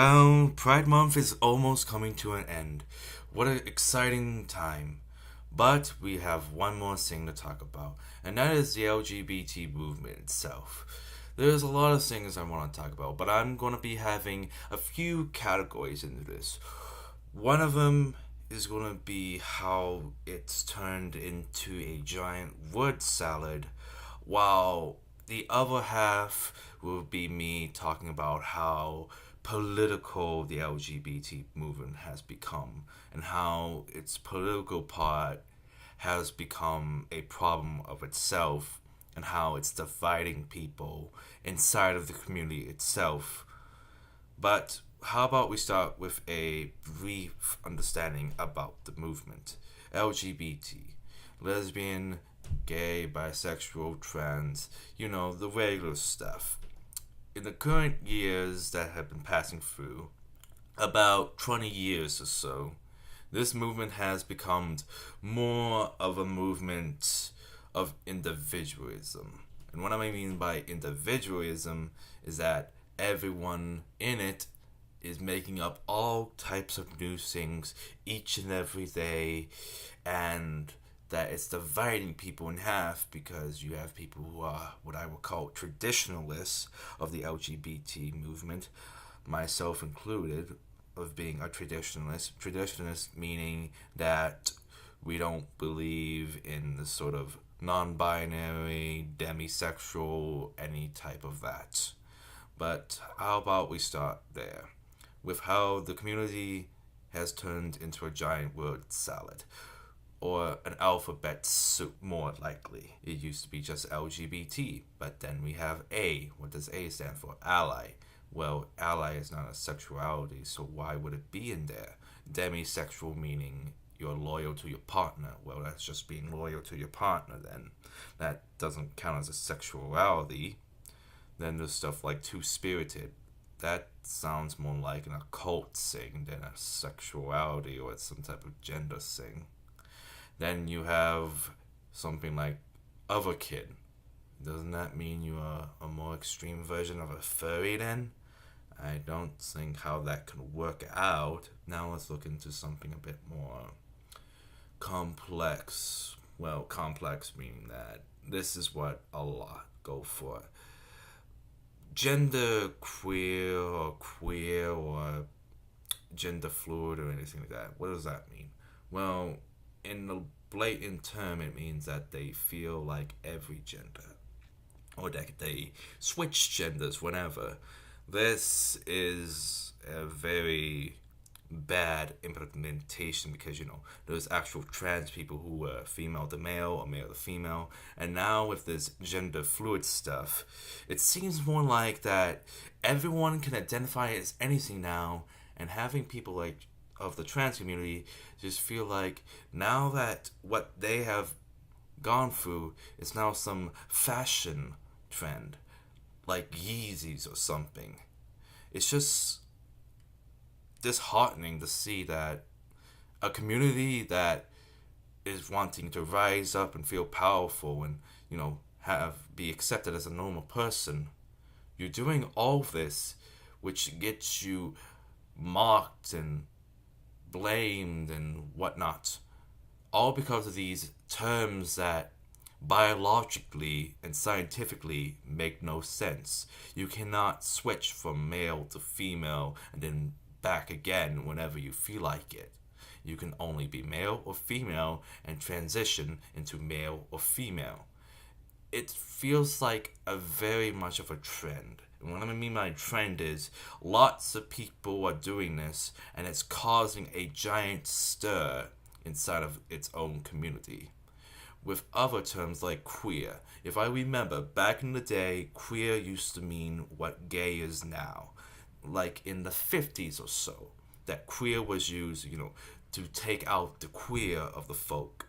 Well, Pride Month is almost coming to an end. What an exciting time. But we have one more thing to talk about, and that is the LGBT movement itself. There's a lot of things I want to talk about, but I'm going to be having a few categories into this. One of them is going to be how it's turned into a giant word salad, while the other half will be me talking about how political the LGBT movement has become and how its political part has become a problem of itself and how it's dividing people inside of the community itself. But how about we start with a brief understanding about the movement? LGBT, lesbian, gay, bisexual, trans, the regular stuff. In the current years that have been passing through, about 20 years or so, this movement has become more of a movement of individualism. And what I mean by individualism is that everyone in it is making up all types of new things each and every day, and that it's dividing people in half because you have people who are what I would call traditionalists of the LGBT movement, myself included, of being a traditionalist. Traditionalist meaning that we don't believe in the sort of non-binary, demisexual, any type of that. But how about we start there with how the community has turned into a giant word salad, or an alphabet soup more likely. It used to be just LGBT, but then we have A. What does A stand for? Ally. Well, ally is not a sexuality, so why would it be in there? Demisexual meaning you're loyal to your partner. Well, that's just being loyal to your partner then. That doesn't count as a sexuality. Then there's stuff like two-spirited. That sounds more like an occult thing than a sexuality or some type of gender thing. Then you have something like other kid. Doesn't that mean you are a more extreme version of a furry then? I don't think how that can work out. Now let's look into something a bit more complex. Well, complex meaning that this is what a lot go for. Gender queer or gender fluid or anything like that. What does that mean? Well, in the blatant term, it means that they feel like every gender, or that they switch genders whenever. This is a very bad implementation because, there's actual trans people who were female to male or male to female. And now with this gender fluid stuff, it seems more like that everyone can identify as anything now, and having people like of the trans community just feel like now that what they have gone through is now some fashion trend, like Yeezys or something. It's just disheartening to see that a community that is wanting to rise up and feel powerful and, be accepted as a normal person, you're doing all this, which gets you mocked and blamed and whatnot, all because of these terms that biologically and scientifically make no sense. You cannot switch from male to female and then back again whenever you feel like it. You can only be male or female and transition into male or female. It feels like a very much of a trend. And what I mean by trend is lots of people are doing this, and it's causing a giant stir inside of its own community. With other terms like queer, if I remember back in the day, queer used to mean what gay is now. Like in the 50s or so, that queer was used, to take out the queer of the folk.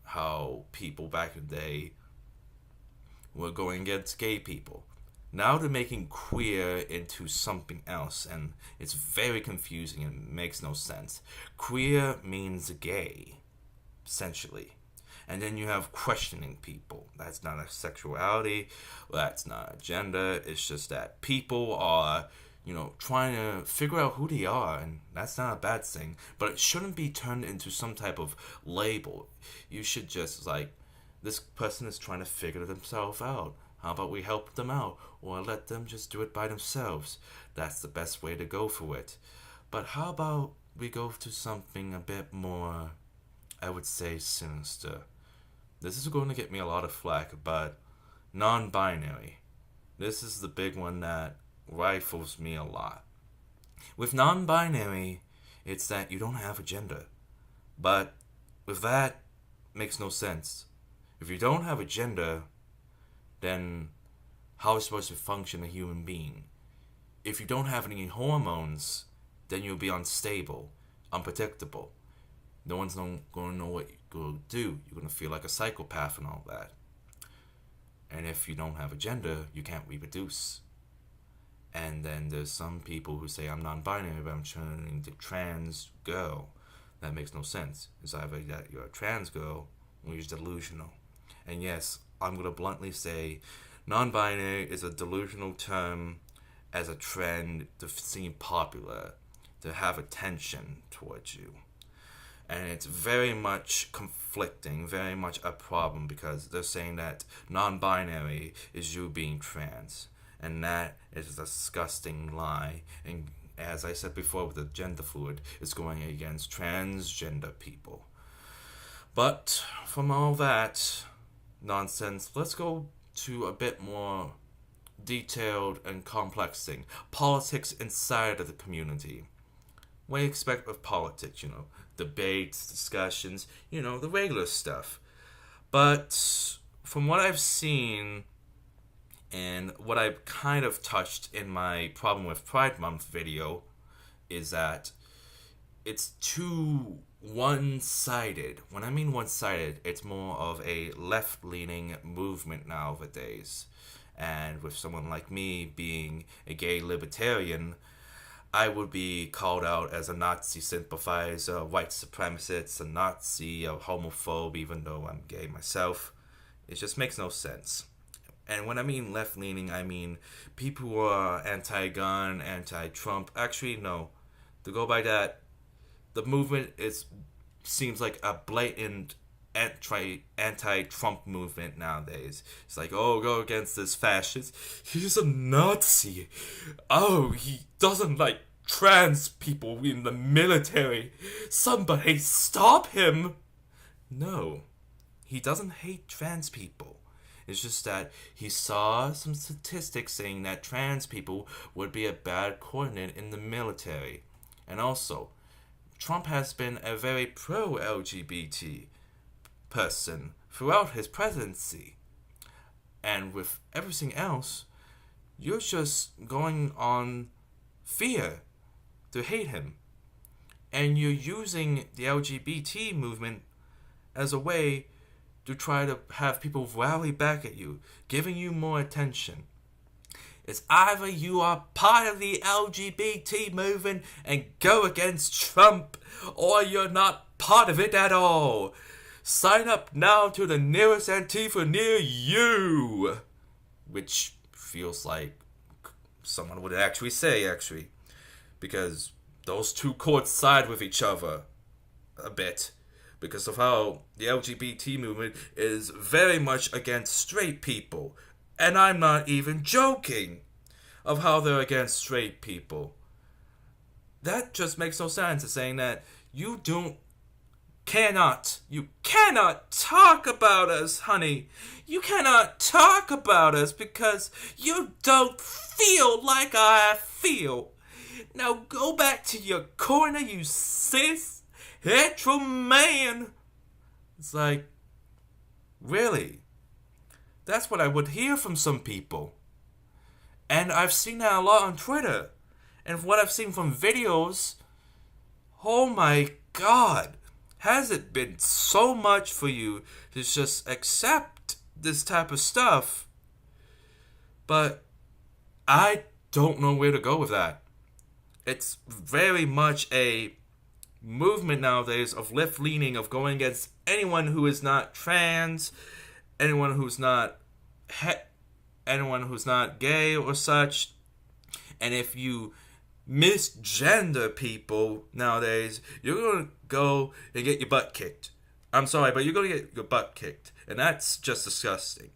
How people back in the day were going against gay people. Now they're making queer into something else, and it's very confusing and makes no sense. Queer means gay, essentially. And then you have questioning people. That's not a sexuality, that's not a gender, it's just that people are trying to figure out who they are, and that's not a bad thing, but it shouldn't be turned into some type of label. You should just, like, this person is trying to figure themselves out. How about we help them out, or let them just do it by themselves? That's the best way to go for it. But how about we go to something a bit more, I would say, sinister? This is going to get me a lot of flack, but non-binary. This is the big one that rifles me a lot. With non-binary, it's that you don't have a gender. But with that, makes no sense. If you don't have a gender, then how is supposed to function a human being? If you don't have any hormones, then you'll be unstable, unpredictable. No one's going to know what you're going to do. You're going to feel like a psychopath and all that. And if you don't have a gender, you can't reproduce. And then there's some people who say, I'm non-binary, but I'm turning to trans girl. That makes no sense. It's either that you're a trans girl or you're delusional. And yes, I'm going to bluntly say non-binary is a delusional term as a trend to seem popular, to have attention towards you. And it's very much conflicting, very much a problem, because they're saying that non-binary is you being trans. And that is a disgusting lie. And as I said before with the gender fluid, it's going against transgender people. But from all that nonsense, let's go to a bit more detailed and complex thing. Politics inside of the community. What do you expect of politics? Debates, discussions, the regular stuff. But from what I've seen and what I've kind of touched in my Problem with Pride Month video is that it's too one-sided. When I mean one-sided, it's more of a left-leaning movement nowadays. And with someone like me being a gay libertarian, I would be called out as a Nazi sympathizer, a white supremacist, a Nazi, a homophobe, even though I'm gay myself. It just makes no sense. And when I mean left-leaning, I mean people who are anti-gun, anti-Trump. Actually, no. To go by that, the movement seems like a blatant anti-Trump movement nowadays. It's like, oh, go against this fascist. He's a Nazi. Oh, he doesn't like trans people in the military. Somebody stop him. No, he doesn't hate trans people. It's just that he saw some statistics saying that trans people would be a bad coordinate in the military. And also, Trump has been a very pro-LGBT person throughout his presidency. And with everything else, you're just going on fear to hate him. And you're using the LGBT movement as a way to try to have people rally back at you, giving you more attention. It's either you are part of the LGBT movement and go against Trump, or you're not part of it at all. Sign up now to the nearest Antifa near you. Which feels like someone would actually say, because those two coincide with each other a bit. Because of how the LGBT movement is very much against straight people. And I'm not even joking of how they're against straight people. That just makes no sense. It's saying that you cannot talk about us, honey. You cannot talk about us because you don't feel like I feel. Now go back to your corner, you cis hetero man. It's like, really? That's what I would hear from some people. And I've seen that a lot on Twitter. And what I've seen from videos, oh my God. Has it been so much for you to just accept this type of stuff? But I don't know where to go with that. It's very much a movement nowadays of left-leaning, of going against anyone who is not trans, anyone who's not gay or such. And if you misgender people nowadays, you're gonna go and get your butt kicked. I'm sorry, but you're gonna get your butt kicked. And that's just disgusting.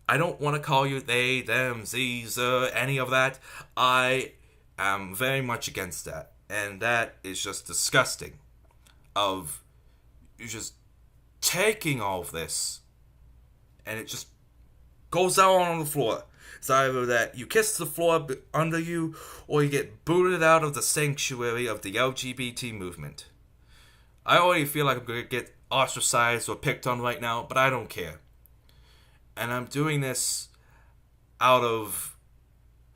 I don't want to call you they, them, z's, any of that. I am very much against that. And that is just disgusting. Of you just taking all of this and it just goes down on the floor. It's either that you kiss the floor under you or you get booted out of the sanctuary of the LGBT movement. I already feel like I'm going to get ostracized or picked on right now, but I don't care. And I'm doing this out of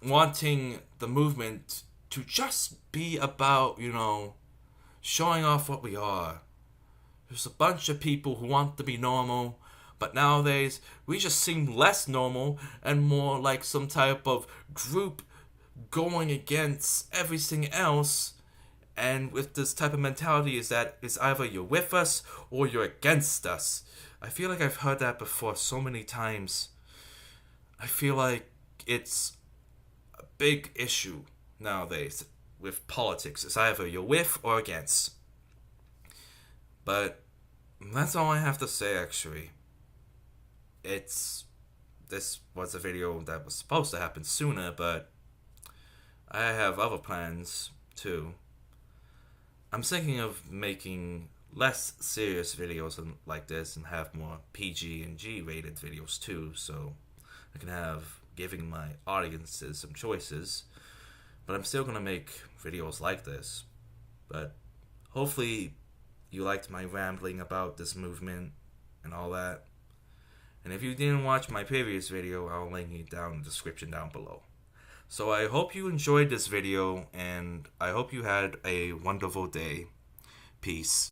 wanting the movement to just be about, showing off what we are. There's a bunch of people who want to be normal, but nowadays we just seem less normal and more like some type of group going against everything else. And with this type of mentality is that it's either you're with us or you're against us. I feel like I've heard that before so many times. I feel like it's a big issue nowadays with politics. It's either you're with or against. But that's all I have to say, actually. This was a video that was supposed to happen sooner, but I have other plans, too. I'm thinking of making less serious videos like this and have more PG and G rated videos, too, so I can have giving my audiences some choices. But I'm still going to make videos like this. But hopefully you liked my rambling about this movement and all that. And if you didn't watch my previous video, I'll link it down in the description down below. So I hope you enjoyed this video, and I hope you had a wonderful day. Peace.